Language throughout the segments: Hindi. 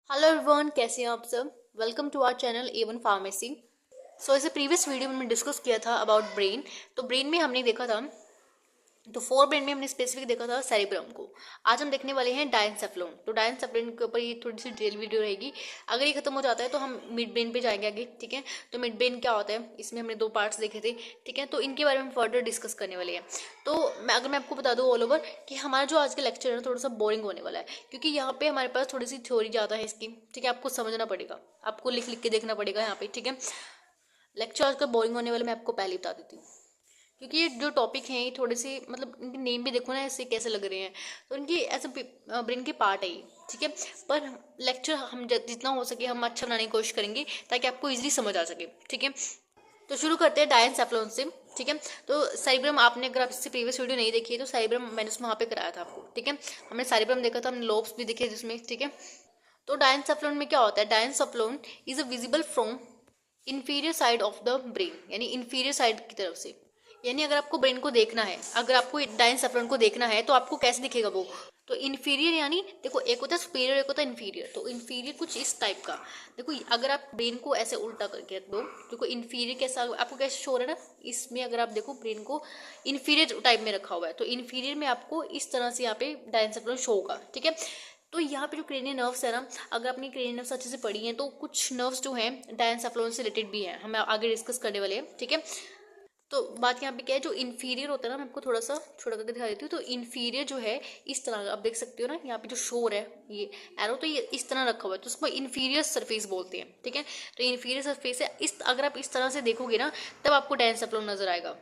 हेलो एवरीवन, कैसे हैं आप सब। Welcome to our channel A1 pharmacy. इसे प्रीवियस वीडियो में हमने डिस्कस किया था अबाउट ब्रेन। तो ब्रेन में हमने देखा था, तो फोर ब्रेन में हमने स्पेसिफिक देखा था सेरिब्रम को। आज हम देखने वाले हैं डायनसेफलोन। तो डायनसेफलोन के ऊपर ये थोड़ी सी डिटेल वीडियो रहेगी। अगर ये खत्म हो जाता है तो हम मिड ब्रेन पे जाएंगे आगे, ठीक है। तो मिड ब्रेन क्या होता है, इसमें हमने 2 पार्ट्स देखे थे, ठीक है। तो इनके बारे में हम फर्दर डिस्कस करने वाले हैं। तो मैं आपको बता दूं ऑल ओवर कि हमारा जो आज का लेक्चर है थोड़ा सा बोरिंग होने वाला है, क्योंकि यहाँ पे हमारे पास थोड़ी सी थ्योरी ज़्यादा है इसकी, ठीक है। आपको समझना पड़ेगा, आपको लिख लिख के देखना पड़ेगा यहाँ पे, ठीक है। लेक्चर आज का बोरिंग होने वाला मैं आपको पहले ही बता देती हूँ, क्योंकि ये जो टॉपिक हैं ये थोड़े से मतलब इनके नेम भी देखो ना ऐसे कैसे लग रहे हैं। तो इनके ऐसे ब्रेन के पार्ट है ये, ठीक है। पर लेक्चर हम जितना हो सके हम अच्छा बनाने की कोशिश करेंगे ताकि आपको इजीली समझ आ सके, ठीक है। तो शुरू करते हैं डायनसेफलोन से, ठीक है। तो सेरिब्रम आपने अगर आप इससे प्रीवियस वीडियो नहीं देखी है तो सेरिब्रम मैंने उसमें वहाँ पे कराया था आपको, ठीक है। हमने सेरिब्रम देखा था, हमने लोब्स भी देखे जिसमें, ठीक है। तो डायनसेफलोन में क्या होता है, diencephalon is a visible from inferior side of the brain, यानी इंफीरियर साइड की तरफ से। यानी अगर आपको ब्रेन को देखना है, अगर आपको डायनसेफलोन को देखना है तो आपको कैसे दिखेगा वो। तो इन्फीरियर यानी देखो, एक होता है सुपीरियर, एक होता है इन्फीरियर। तो इन्फीरियर कुछ इस टाइप का देखो, अगर आप ब्रेन को ऐसे उल्टा करके रख दो, देखो इन्फीरियर कैसा आपको कैसे शो हो रहा है ना, इसमें अगर आप देखो ब्रेन को इन्फीरियर टाइप में रखा हुआ है, तो इन्फीरियर में आपको इस तरह से यहाँ पे डायनसेफलोन शो होगा, ठीक है। तो यहाँ पे जो क्रेनियल नर्व्स है ना, अगर आपने क्रेनियल नर्व्स अच्छे से पढ़ी हैं तो कुछ नर्व्स जो हैं डायनसेफलोन से रिलेटेड भी हैं, हम आगे डिस्कस करने वाले हैं, ठीक है। तो बात यहाँ पे क्या है, जो इन्फीरियर होता है ना, मैं आपको थोड़ा सा छोटा करके दिखा देती हूँ। तो इन्फीरियर जो है इस तरह आप देख सकते हो ना, यहाँ पे जो शोर है ये एरो, तो ये इस तरह रखा हुआ है, तो उसको इन्फीरियर सरफेस बोलते हैं, ठीक है। तो इन्फीरियर सरफेस है इस, अगर आप इस तरह से देखोगे ना तब आपको डायनसेफलोन नजर आएगा।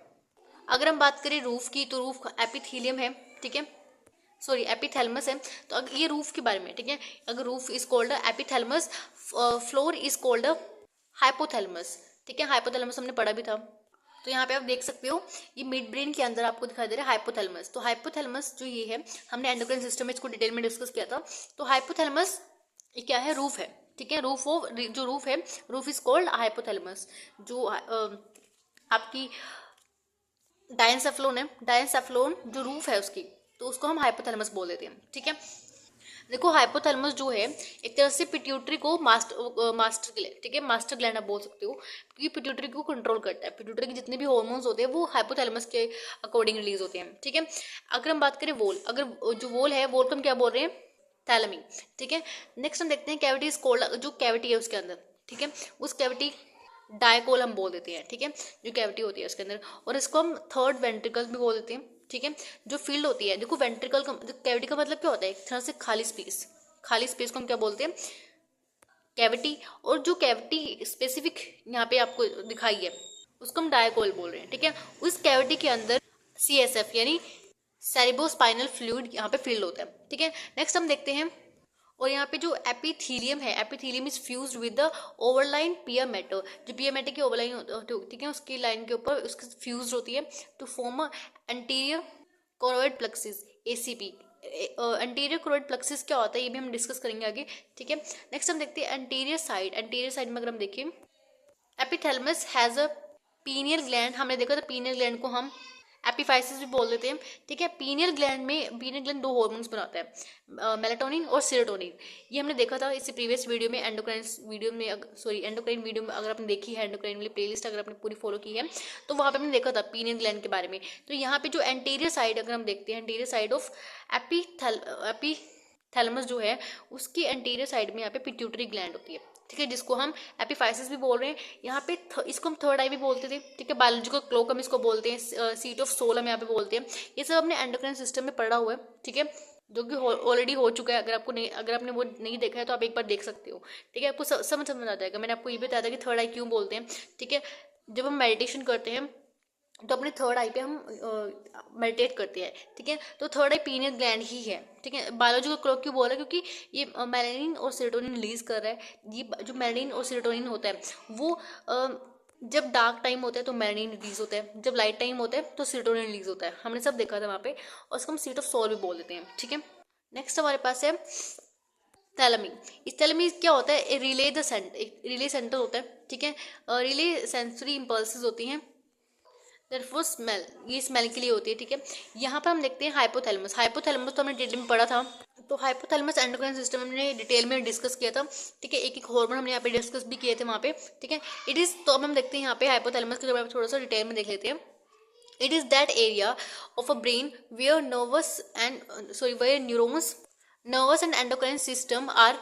अगर हम बात करें रूफ की, तो रूफ एपिथीलियम है, ठीक है, सॉरी एपिथैलेमस है। तो अगर ये रूफ के बारे में, ठीक है, अगर roof is called epithalamus, floor is called hypothalamus, ठीक है। हाइपोथैलेमस हमने पढ़ा भी था। तो यहाँ पे आप देख सकते हो ये मिड ब्रेन के अंदर आपको दिखाई दे रहा है हाइपोथैलेमस। तो हाइपोथैलेमस जो ये है, हमने एंडोक्राइन सिस्टम में इसको डिटेल में डिस्कस किया था। तो हाइपोथैलेमस ये क्या है, रूफ है, ठीक है। रूफ ऑफ, जो रूफ है, रूफ इज कॉल्ड हाइपोथैलेमस। जो आपकी डायनसेफलोन है, डायनसेफलोन जो रूफ है उसकी, तो उसको हम हाइपोथैलेमस बोल देते हैं, ठीक है। देखो हाइपोथैलेमस जो है एक तरह से पिट्यूटरी को मास्टर ग्लैंड, ठीक है, मास्टर ग्लैंड आप बोल सकते हो, क्योंकि पिट्यूटरी को कंट्रोल करता है। पिट्यूटरी के जितने भी हार्मोन्स होते हैं वो हाइपोथैलेमस के अकॉर्डिंग रिलीज होते हैं, ठीक है। अगर हम बात करें वोल, अगर जो वोल है वोल को हम क्या बोल रहे हैं, थैलेमी, ठीक है। नेक्स्ट हम देखते हैं कैविटी इज कोल्ड, जो कैविटी है उसके अंदर, ठीक है, उस कैविटी डायकोल हम बोल देते हैं, ठीक है, जो कैविटी होती है उसके अंदर। और इसको हम थर्ड वेंट्रिकल भी बोल देते हैं, ठीक है। जो फील्ड होती है, देखो वेंट्रिकल का, कैविटी का मतलब क्या होता है, एक तरह से खाली स्पेस, खाली स्पेस को हम क्या बोलते हैं, कैविटी। और जो कैविटी स्पेसिफिक यहाँ पे आपको दिखाई है उसको हम डायकोल बोल रहे हैं, ठीक है। उस कैविटी के अंदर CSF यानी सेरिब्रोस्पाइनल फ्लूइड यहाँ पे फील्ड होता है, ठीक है। नेक्स्ट हम देखते हैं, और यहाँ पे जो एपिथीलियम है, epithelium is fused with the overlying pia mater, जो पियर मैटर की ओवरलाइन, ठीक है, उसकी लाइन के ऊपर उसकी फ्यूज्ड होती है to form anterior choroid plexus, ACP। Anterior choroid plexus क्या होता है ये भी हम डिस्कस करेंगे आगे, ठीक है। नेक्स्ट हम देखते हैं एंटीरियर साइड। एंटीरियर साइड में अगर हम देखें, epithalamus has a pineal gland, हमने देखा था पीनियल ग्लैंड को हम एपिफाइसिस भी बोल देते हैं, ठीक है। पीनियल ग्लैंड में, पीनियल ग्लैंड 2 हार्मोन्स बनाता है, मेलाटोनिन और सेरोटोनिन। ये हमने देखा था इससे प्रीवियस वीडियो में, एंडोक्राइन वीडियो में, सॉरी एंडोक्राइन वीडियो में अगर आपने देखी है, एंडोक्राइन वाली प्लेलिस्ट अगर आपने पूरी फॉलो की है तो वहाँ पे हमने देखा था पीनियल ग्लैंड के बारे में। तो यहाँ पे जो एंटीरियर साइड अगर हम देखते हैं, एंटीरियर साइड ऑफ एपिथैलेमस जो है उसकी एंटीरियर साइड में यहाँ पे पिट्यूटरी ग्लैंड होती है, ठीक है, जिसको हम एपिफाइसिस भी बोल रहे हैं। यहाँ पे इसको हम थर्ड आई भी बोलते थे, ठीक है। बायोलॉजिकल क्लॉक हम इसको बोलते हैं, सीट ऑफ सोल हम यहाँ पे बोलते हैं। ये सब अपने एंडोक्राइन सिस्टम में पढ़ा हुआ है, ठीक है, जो कि ऑलरेडी हो चुका है। अगर आपको नहीं, अगर आपने वो नहीं देखा है तो आप एक बार देख सकते हो, ठीक है। आपको समझ आ जाएगा। मैंने आपको ये भी बताया था कि थर्ड आई क्यों बोलते हैं, ठीक है। जब हम मेडिटेशन करते हैं तो अपने थर्ड आई पे हम मेडिटेट करते हैं, ठीक है। तो थर्ड आई पीनियल ग्लैंड ही है, ठीक है। बायोलॉजिकल क्लॉक क्यों बोल रहा है, क्योंकि ये मेलानिन और सेरोटोनिन रिलीज कर रहा है। ये जो मेलानिन और सेरोटोनिन होता है वो जब डार्क टाइम होता है तो मेलानिन रिलीज होता है, जब लाइट टाइम होता है तो सेरोटोनिन रिलीज होता है। हमने सब देखा था वहाँ पे, और उसको हम सीट ऑफ सोल भी बोल देते हैं, ठीक है। नेक्स्ट हमारे पास है थैलेमी। इस थैलेमी क्या होता है, रिले द सेंटर, एक रिले सेंटर होता है, ठीक है। रिले सेंसरी इम्पल्सेस होती हैं, देयरफॉर स्मेल, ये स्मेल के लिए होती है, ठीक है। यहाँ पर हम देखते हैं हाइपोथैलेमस। हाइपोथैलेमस तो हमने डिटेल में पढ़ा था, तो हाइपोथैलेमस एंडोक्राइन सिस्टम हमने डिटेल में डिस्कस किया था, ठीक है। एक एक हार्मोन हमने यहाँ पे डिस्कस भी किए थे वहाँ पे, ठीक है। इट इज़, तो अब हम देखते हैं यहाँ पे हाइपोथैलेमस के बारे में थोड़ा सा डिटेल में देख लेते हैं। It is that area of a brain where where nervous and endocrine system are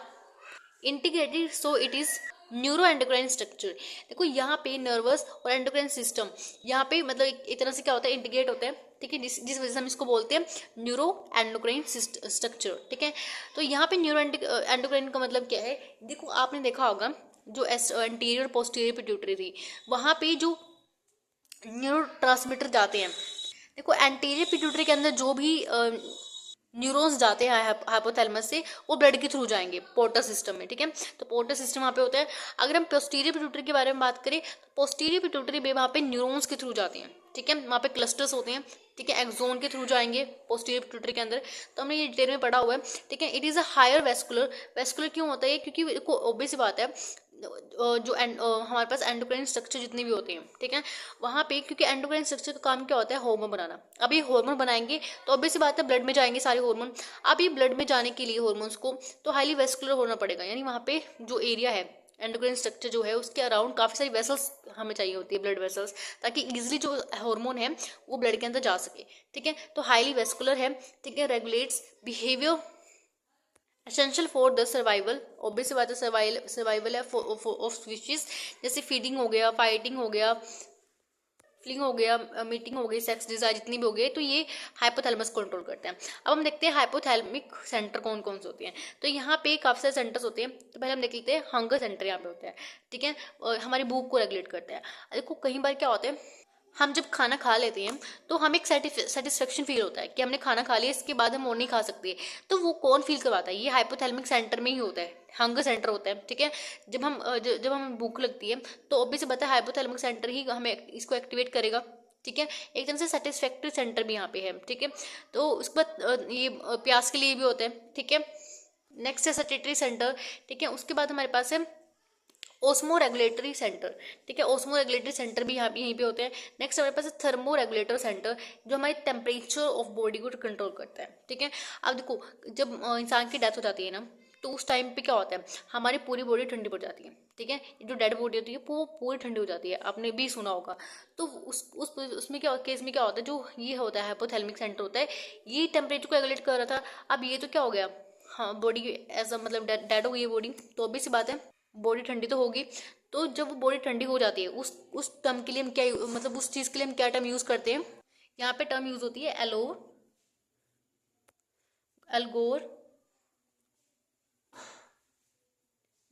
integrated, so it is neuroendocrine structure. देखो यहाँ पे नर्वस और एंडोक्राइन सिस्टम यहाँ पे मतलब एक तरह से क्या होता है, इंटीग्रेट होता है, ठीक है, जिस वजह से हम इसको बोलते हैं न्यूरो एंडोक्राइन स्ट्रक्चर, ठीक है। तो यहाँ पे न्यूरो एंडोक्राइन का मतलब क्या है, देखो आपने देखा होगा जो एंटीरियर पोस्टीरियर पिट्यूटरी थी, वहाँ पे जो न्यूरो ट्रांसमीटर जाते हैं, देखो एंटीरियर पिट्यूटरी के अंदर जो भी न्यूरॉन्स जाते हैं हाइपोथैलेमस से, वो ब्लड के थ्रू जाएंगे पोर्टर सिस्टम में, ठीक है। तो पोर्टर सिस्टम वहाँ पे होता है। अगर हम पोस्टीरियर पिट्यूटरी के बारे में बात करें तो पोस्टीरियर पिट्यूटरी में वहाँ पे न्यूरॉन्स के थ्रू जाते हैं, ठीक है। वहाँ पे क्लस्टर्स होते हैं, ठीक है, एक्सोन के थ्रू जाएंगे पोस्टीरियर पिट्यूटरी के अंदर। तो हमने ये डिटेल में पढ़ा हुआ है, ठीक है। It is a higher vascular क्यों होता है, क्योंकि ऑब्वियस सी बात है जो हमारे पास एंडोक्राइन स्ट्रक्चर जितने भी होते हैं, ठीक है, वहाँ पे क्योंकि एंडोक्राइन स्ट्रक्चर का काम क्या होता है, हार्मोन बनाना। अब ये हार्मोन बनाएंगे तो ऑब्वियस सी बात है ब्लड में जाएंगे सारे हार्मोन। अब ये ब्लड में जाने के लिए हार्मोन्स को तो हाईली वेस्कुलर होना पड़ेगा, यानी वहाँ पे जो एरिया है एंडोक्राइन स्ट्रक्चर जो है उसके अराउंड काफ़ी सारी वेसल्स हमें चाहिए होती है, ब्लड वेसल्स, ताकि इजीली जो हार्मोन है वो ब्लड के अंदर जा सके, ठीक है। तो हाईली वेस्कुलर है, ठीक है, regulates behaviour essential for the survival. Obvious बात है सर्वाइवल है ऑफ स्पीशीज, जैसे फीडिंग हो गया, फाइटिंग हो गया, फ्लिंग हो गया, मीटिंग हो गई, सेक्स डिजायर जितनी भी हो गई, तो ये हाइपोथैलेमस कंट्रोल करते हैं। अब हम देखते हैं हाइपोथैलेमिक सेंटर कौन कौन से होते हैं। तो यहाँ पे काफ़ी सारे सेंटर्स होते हैं। तो पहले हम देख लेते हैं हंगर सेंटर यहाँ पे होता है, ठीक है, हमारी भूख को रेगुलेट करता है। देखो कई बार क्या होता है, हम जब खाना खा लेते हैं तो हमें एक सेटिस्फेक्शन फील होता है कि हमने खाना खा लिया, इसके बाद हम और नहीं खा सकते। तो वो कौन फील करवाता है, ये हाइपोथैलेमिक सेंटर में ही होता है, हंगर सेंटर होता है, ठीक है। जब हमें भूख लगती है तो ऑब्वियसली बात है हाइपोथैलेमिक सेंटर ही हमें इसको एक्टिवेट करेगा, ठीक है। एक तरह से सेटिस्फैक्टरी सेंटर भी यहाँ पे है, ठीक है। तो उसके बाद ये प्यास के लिए भी होता है, ठीक है। नेक्स्ट है सटेटरी सेंटर, ठीक है। उसके बाद हमारे पास है ओस्मो रेगुलेटरी सेंटर, ठीक है, ओस्मो रेगुलेटरी सेंटर भी यहाँ यहीं पे होते हैं। नेक्स्ट हमारे पास थर्मो रेगुलेटर सेंटर जो हमारे टेम्परेचर ऑफ बॉडी को कंट्रोल करता है, ठीक है। अब देखो जब इंसान की डेथ हो जाती है ना, तो उस टाइम पे क्या होता है, हमारी पूरी बॉडी ठंडी पड़ जाती है, ठीक है। जो डेड बॉडी होती है वो पूरी ठंडी हो जाती है, आपने भी सुना होगा। तो उसमें क्या केस में क्या होता है, जो ये होता है हाइपोथैलेमिक सेंटर होता है, ये टेम्परेचर को रेगुलेट कर रहा था। अब ये तो क्या हो गया, हाँ बॉडी एज अ मतलब डेड हो गई है बॉडी, तो ऑब्वियस सी बात है बॉडी ठंडी तो होगी। तो जब वो बॉडी ठंडी हो जाती है उस टर्म के लिए हम क्या मतलब उस चीज़ के लिए हम क्या टर्म यूज़ करते हैं, यहाँ पे टर्म यूज़ होती है एल्गोर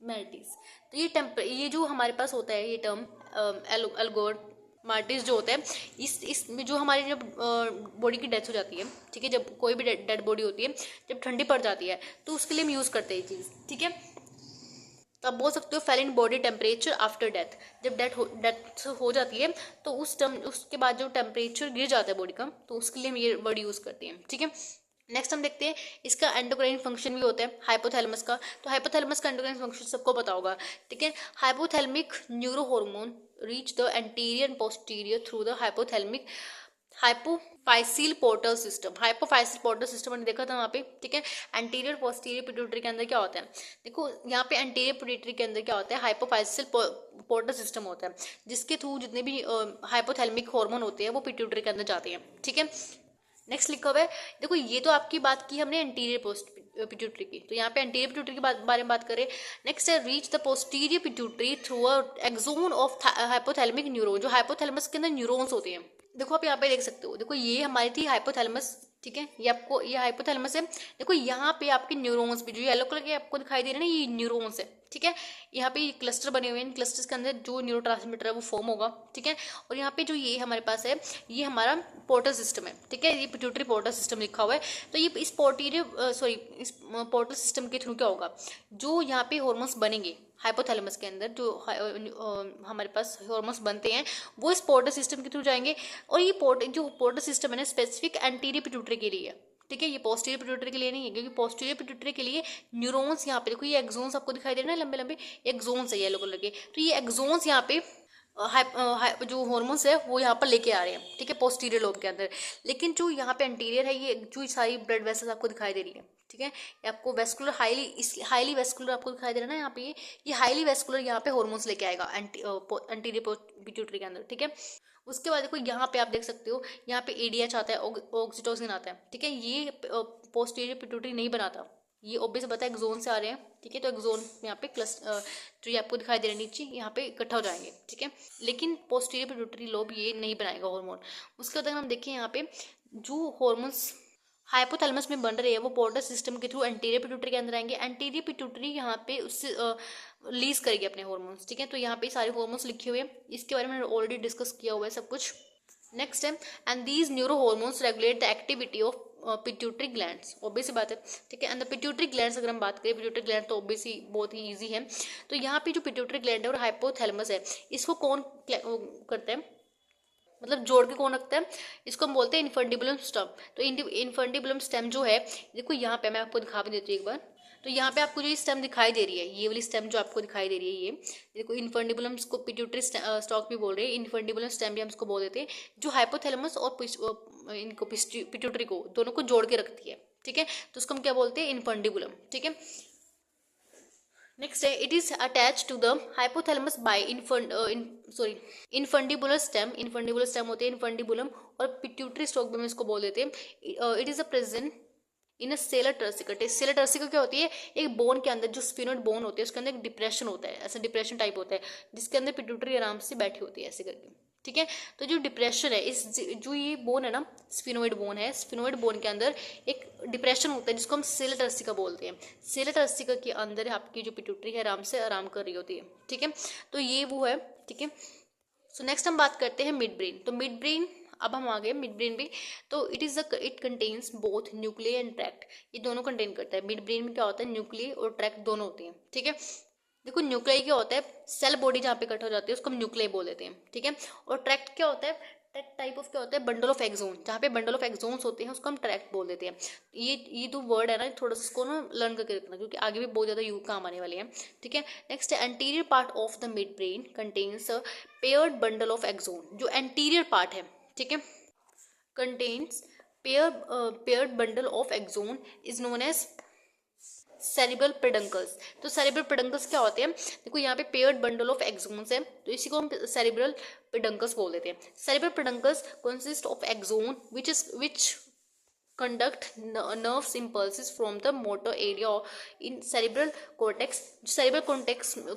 मैटिस। तो ये जो हमारे पास होता है ये टर्म एल्गोर मार्टिस जो होता है, इसमें जो हमारी जब बॉडी की डेथ हो जाती है, ठीक है, जब कोई भी डेड बॉडी होती है जब ठंडी पड़ जाती है तो उसके लिए हम यूज़ करते हैं ये चीज़, ठीक है। तो आप बोल सकते हो fail in body temperature after death, जब डेथ हो जाती है तो उसके बाद जो टेम्परेचर गिर जाता है बॉडी का, तो उसके लिए हम ये वर्ड यूज़ करते हैं, ठीक है। नेक्स्ट हम देखते हैं इसका एंडोक्राइन फंक्शन भी होता है हाइपोथैलेमस का। तो हाइपोथैलेमस का एंडोक्राइन फंक्शन सबको पता होगा, ठीक है। Hypothalamic neuro hormone reach the anterior and posterior through the hypothalamic hypophyseal portal system हमने देखा था वहाँ पे, ठीक है। एंटीरियर पोस्टीरियर पिट्यूटरी के अंदर क्या होता है, देखो यहाँ पे एंटीरियर पिट्यूटरी के अंदर क्या होता है, हाइपोफाइसिल पोर्टल सिस्टम होता है, जिसके थ्रू जितने भी हाइपोथैलेमिक हार्मोन होते हैं वो पिट्यूटरी के अंदर जाते हैं, ठीक है। नेक्स्ट लिखा हुआ है, देखो ये तो आपकी बात की हमने एंटीरियर पिट्यूटरी की, तो यहाँ पे एंटीरियर पिट्यूटरी के बारे में बात करें। नेक्स्ट है reach the posterior pituitary through a axon of hypothalamic neuron, जो हाइपोथैलेमस के अंदर न्यूरॉन्स होते हैं। देखो आप यहाँ पे देख सकते हो, देखो ये हमारी थी हाइपोथैलेमस, ठीक है, ये हाइपोथैलेमस है। देखो यहाँ पे आपके न्यूरॉन्स भी जो येलो कलर के आपको दिखाई दे रहे हैं ना, ये न्यूरॉन्स है, ठीक है। यहाँ पे क्लस्टर बने हुए हैं, इन क्लस्टर्स के अंदर जो न्यूरोट्रांसमीटर है वो फॉर्म होगा, ठीक है। और यहाँ पे जो ये हमारे पास है ये हमारा पोर्टल सिस्टम है, ठीक है, ये पिट्यूटरी पोर्टल सिस्टम लिखा हुआ है। तो ये इस पोर्टल सिस्टम के थ्रू क्या होगा, जो यहाँ पे हार्मोन्स बनेंगे हाइपोथैलेमस के अंदर, जो हमारे पास हार्मोन्स बनते हैं वो इस पोर्टल सिस्टम के थ्रू जाएंगे। और ये जो पोर्टल सिस्टम है ना स्पेसिफिक एंटीरियर पिट्यूटरी के लिए है, ठीक है, ये पोस्टीरियर पिट्यूटरी के लिए नहीं है, क्योंकि पोस्टीरियर पिट्यूटरी के लिए न्यूरॉन्स यहाँ पे देखो ये एक्सोन्स आपको दिखाई दे रहे हैं ना लंबे लंबे एक्सोन्स है येलो कलर के, तो ये एक्सोन्स यहाँ पे जो हॉर्मोन्स है वो यहाँ पर लेके आ रहे हैं, ठीक है, पोस्टीरियर लोब के अंदर। लेकिन जो यहाँ पे एंटीरियर है, ये जो सारी ब्लड वेसल्स आपको दिखाई दे रही है, ठीक है, ये आपको वेस्कुलर हाईली वेस्कुलर आपको दिखाई दे रहा है ना यहाँ पे, ये हाईली वेस्कुलर यहाँ पे हॉर्मोन्स लेके आएगा एंटीरियर पिट्यूटरी के अंदर, ठीक है। उसके बाद देखो यहाँ पे आप देख सकते हो, यहाँ पे एडीएच आता है, ऑक्सीटोसिन आता है, ठीक है, ये पोस्टीरियर पिट्यूटरी नहीं बनाता, ये ऑब्वियस पता है एक्सोन से आ रहे हैं, ठीक है। तो एक्सोन में यहाँ पे जो ये आपको दिखाई दे रहा है नीचे, यहाँ पे इकट्ठा हो जाएंगे, ठीक है। लेकिन पोस्टीरियर पिट्यूटरी लोब ये नहीं बनाएगा हार्मोन। उसके बाद हम देखें यहाँ पे जो हॉर्मोन्स हाइपोथैलेमस में बन रहे हैं वो पोर्टर सिस्टम के थ्रू एंटीरियर पिट्यूटरी के अंदर आएंगे। एंटीरियर पिट्यूटरी यहाँ पे उससे रिलीज करेगी अपने हॉर्मोन्स, ठीक है। तो यहाँ पे सारे हॉर्मोन्स लिखे हुए हैं, इसके बारे में ऑलरेडी डिस्कस किया हुआ है सब कुछ। नेक्स्ट है, and these neuro hormones regulate the activity of pituitary glands, obvious बात है, ठीक है। एंड द पिट्यूटरी ग्लैंड्स अगर हम बात करें, पिट्यूटरी ग्लैंड तो ऑब्वियसली बहुत ही इजी है। तो यहाँ पे जो पिट्यूटरी ग्लैंड है और हाइपोथैलेमस है, इसको कौन करता है, मतलब जोड़ के कौन रखता है, इसको हम बोलते हैं इन्फंडिबुलम स्टेम। तो इन्फंडिबुलम स्टेम जो है, देखो यहाँ पे मैं आपको दिखा भी देती हूँ एक बार। तो यहाँ पे आपको जो ये स्टेम दिखाई दे रही है, ये वाली स्टेम जो आपको दिखाई दे रही है, ये देखो इन्फंडिबुलम को पिट्यूटरी स्टॉक भी बोल रहे हैं, इन्फंडिबुलम स्टेम भी हम इसको बोल देते हैं, जो हाइपोथैलेमस और इनको पिट्यूटरी को दोनों को जोड़ के रखती है, ठीक है। तो उसको हम क्या बोलते हैं, इन्फंडिबुलम, ठीक है। नेक्स्ट है, it is attach to the hypothalamus by infundibular stem. Infundibular stem होते हैं इनफंडिबुलम, और पिट्यूटरी स्टॉक भी हम इसको बोल देते हैं। It is a present in a seller turcica. Seller turcica क्या होती है, एक बोन के अंदर जो स्फिनोइड बोन होती है उसके अंदर एक डिप्रेशन होता है, ऐसा डिप्रेशन टाइप होता है, जिसके अंदर पिट्यूटरी आराम से बैठी होती है ऐसे करके, ठीक है। तो जो डिप्रेशन है, इस जो ये बोन है ना, स्फिनोइड बोन है, स्फिनोइड बोन के अंदर एक डिप्रेशन होता है जिसको हम सेलर टर्सिका बोलते हैं। सेलर टर्सिका के अंदर आपकी जो पिट्यूटरी है आराम से आराम कर रही होती है, ठीक है। तो ये वो है, ठीक है। सो नेक्स्ट हम बात करते हैं मिड ब्रेन। तो मिड ब्रेन, अब हम आ गए मिड ब्रेन भी। तो it contains both nuclear and tract, ये दोनों कंटेन करता है। मिड ब्रेन में क्या होता है, न्यूक्लियर और ट्रैक्ट दोनों होते हैं, ठीक है। देखो न्यूक्लियर क्या होता है, सेल बॉडी जहाँ पे इकट्ठा हो जाती है उसको हम न्यूक्लियर बोल देते हैं, ठीक है। और ट्रैक्ट क्या होता है, ट्रैक्ट टाइप ऑफ क्या होता है, बंडल ऑफ एक्सोन, जहाँ पे बंडल ऑफ एक्सोन्स होते हैं उसको हम ट्रैक्ट बोल देते हैं। ये दो वर्ड है ना, थोड़ा सा इसको ना लर्न करके रखना, क्योंकि आगे भी बहुत ज़्यादा काम आने वाले हैं, ठीक है। नेक्स्ट है, anterior part of the mid brain contains a paired bundle of axon. जो एंटीरियर पार्ट है, ठीक है, contains paired bundle of axon is known as cerebral peduncles. तो सेरिब्रल पेडंकल्स क्या होते हैं, देखो यहाँ पे पेयर्ड बंडल ऑफ एक्सोन्स है, तो इसी को हम सेरिब्रल पेडंकल्स बोल देते हैं। Cerebral peduncles consist of axon which conduct nerves impulses from the motor area in cerebral cortex. जो सेरिब्रल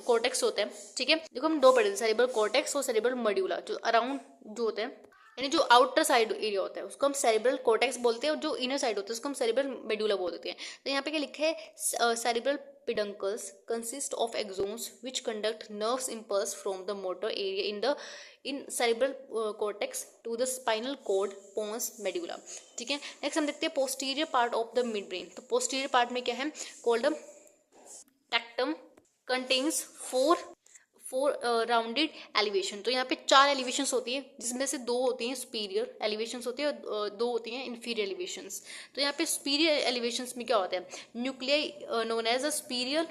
कॉर्टेक्स होता है, ठीक है, देखो हम दो पढ़े थे, सेरिब्रल कॉर्टेक्स और सेरिब्रल मड्यूला। जो अराउंड जो होते हैं, यानी जो आउटर साइड एरिया होता है उसको हम सेरिब्रल कॉर्टेक्स बोलते हैं, और जो इनर साइड होता है उसको हम सेरिब्रल मेडुला बोल देते हैं। तो यहाँ पे क्या लिखा है, cerebral peduncles consist of axons which conduct nerves impulse from the motor area in cerebral cortex to the spinal cord pons medulla, ठीक है। नेक्स्ट हम देखते हैं posterior part of the mid brain. तो पोस्टीरियर पार्ट में क्या है, called tectum, contains four rounded elevation. तो यहाँ पे 4 एलिवेशंस होती है, जिसमें से 2 होती हैं सुपीरियर एलिवेशंस होती है और 2 होती हैं इंफीरियर एलिवेशंस। तो यहाँ पे सुपीरियर एलिवेशंस में क्या होता है, nuclear known as a superior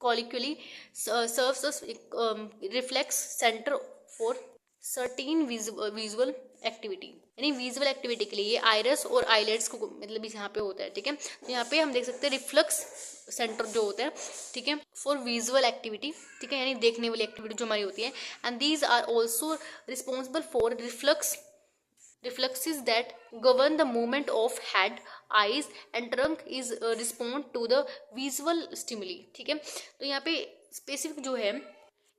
colliculi serves as reflex centre for certain visual activity, यानी विजुअल एक्टिविटी के लिए ये आइरस और आईलेट्स को मतलब इस यहाँ पे होता है, ठीक है। तो यहाँ पे हम देख सकते हैं रिफ्लेक्स सेंटर जो होता है, ठीक है, फॉर विजुअल एक्टिविटी, ठीक है, यानी देखने वाली एक्टिविटी जो हमारी होती है। And these are also responsible for reflexes that govern the movement of head, eyes and trunk is respond to the visual stimuli, ठीक है। तो यहाँ पे स्पेसिफिक जो है,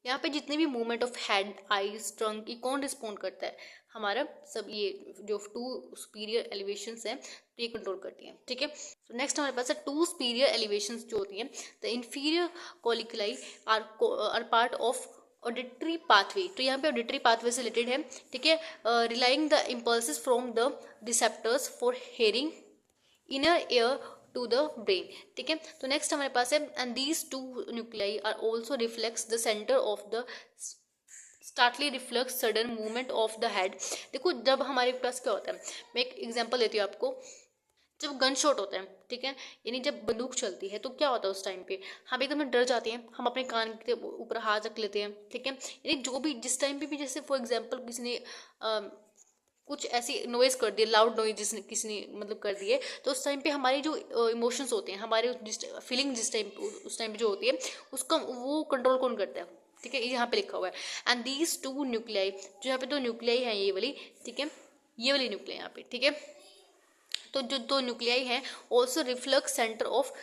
यहाँ पे जितने भी movement of head, eyes, trunk, ये कौन रिस्पॉन्ड करता है, हमारा सब ये जो 2 सुपीरियर एलिवेशंस हैं तो ये कंट्रोल करती हैं, ठीक है। तो नेक्स्ट हमारे पास है 2 सुपीरियर एलिवेशंस जो होती हैं, the inferior colliculi are part of auditory pathway. तो यहाँ पे ऑडिटरी पाथवे से रिलेटेड है, ठीक है, relaying the impulses from the receptors for hearing inner ear to the brain, ठीक है। तो नेक्स्ट हमारे पास है, and these 2 nuclei are also reflex the centre of the startle reflex sudden movement of the head. देखो जब हमारे पास क्या होता है, मैं एक एग्जांपल देती हूँ आपको, जब गन शॉट होता है, ठीक है, यानी जब बंदूक चलती है तो क्या होता है उस टाइम पे, हम एकदम डर जाते हैं, हम अपने कान के ऊपर हाथ रख लेते हैं, ठीक है, यानी जो भी जिस टाइम पे भी, जैसे फॉर एग्जांपल किसी ने कुछ ऐसी नॉइज़ कर दी, लाउड नॉइज जिसने किसी ने मतलब कर दी है, तो उस टाइम पे हमारे जो इमोशंस होते हैं, हमारे जिस फीलिंग जिस टाइम उस टाइम पे जो होती है, उसका वो कंट्रोल कौन करता है, ठीक है, ये यहाँ पे लिखा हुआ है। एंड दीज टू न्यूक्लियाई, जो यहाँ पे दो न्यूक्लियाई हैं ये वाली, ठीक है, ये वाली न्यूक्लियाई यहाँ पे, ठीक है, तो जो दो न्यूक्लियाई हैं ऑल्सो रिफ्लक्स सेंटर ऑफ